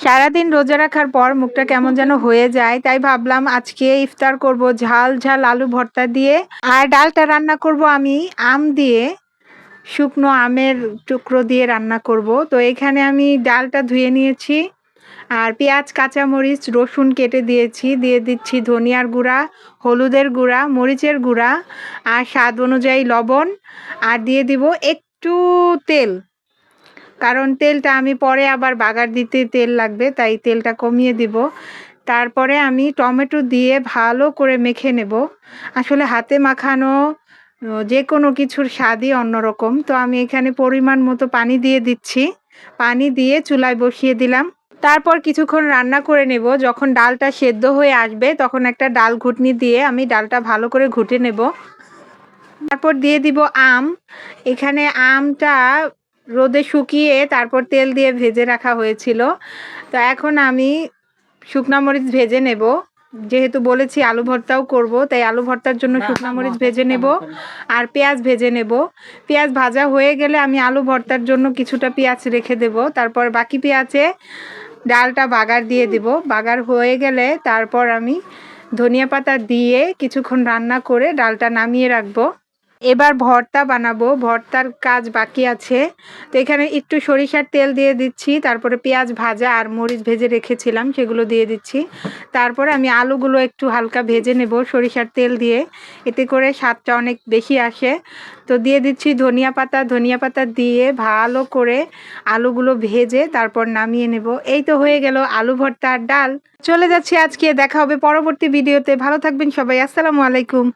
সারাদিন রোজা রাখার পর মুখটা কেমন যেন হয়ে যায়, তাই ভাবলাম আজকে ইফতার করব ঝাল ঝাল আলু ভর্তা দিয়ে। আর ডালটা রান্না করব আমি আম দিয়ে, শুকনো আমের টুকরো দিয়ে রান্না করব। তো এখানে আমি ডালটা ধুয়ে নিয়েছি, আর পেঁয়াজ, কাঁচামরিচ, রসুন কেটে দিয়েছি, দিয়ে দিচ্ছি ধনিয়ার গুঁড়া, হলুদের গুঁড়া, মরিচের গুঁড়া, আর স্বাদ অনুযায়ী লবণ, আর দিয়ে দিব একটু তেল, কারণ তেলটা আমি পরে আবার বাগার দিতে তেল লাগবে, তাই তেলটা কমিয়ে দিব। তারপরে আমি টমেটো দিয়ে ভালো করে মেখে নেব। আসলে হাতে মাখানো যে কোনো কিছুর স্বাদই অন্যরকম। তো আমি এখানে পরিমাণ মতো পানি দিয়ে দিচ্ছি, পানি দিয়ে চুলায় বসিয়ে দিলাম। তারপর কিছুক্ষণ রান্না করে নেব। যখন ডালটা সেদ্ধ হয়ে আসবে তখন একটা ডাল ঘুটনি দিয়ে আমি ডালটা ভালো করে ঘুটে নেব। তারপর দিয়ে দিব আম। এখানে আমটা রোদে শুকিয়ে তারপর তেল দিয়ে ভেজে রাখা হয়েছিল। তো এখন আমি শুকনা মরিচ ভেজে নেব, যেহেতু বলেছি আলু ভর্তাও করব, তাই আলু ভর্তার জন্য শুকনা মরিচ ভেজে নেব আর পেঁয়াজ ভেজে নেব। পেঁয়াজ ভাজা হয়ে গেলে আমি আলু ভর্তার জন্য কিছুটা পেঁয়াজ রেখে দেব, তারপর বাকি পেঁয়াজে ডালটা বাগার দিয়ে দেব। বাগার হয়ে গেলে তারপর আমি ধনিয়া পাতা দিয়ে কিছুক্ষণ রান্না করে ডালটা নামিয়ে রাখবো। এবার ভর্তা বানাবো, ভর্তার কাজ বাকি আছে। তো এখানে একটু সরিষার তেল দিয়ে দিচ্ছি, তারপরে পেঁয়াজ ভাজা আর মরিচ ভেজে রেখেছিলাম সেগুলো দিয়ে দিচ্ছি। তারপরে আমি আলুগুলো একটু হালকা ভেজে নেব সরিষার তেল দিয়ে, এতে করে স্বাদটা অনেক বেশি আসে। তো দিয়ে দিচ্ছি ধনিয়া পাতা, ধনিয়া পাতা দিয়ে ভালো করে আলুগুলো ভেজে তারপর নামিয়ে নেব। এই তো হয়ে গেল আলু ভর্তা আর ডাল। চলে যাচ্ছি আজকে, দেখা হবে পরবর্তী ভিডিওতে। ভালো থাকবেন সবাই, আসসালামু আলাইকুম।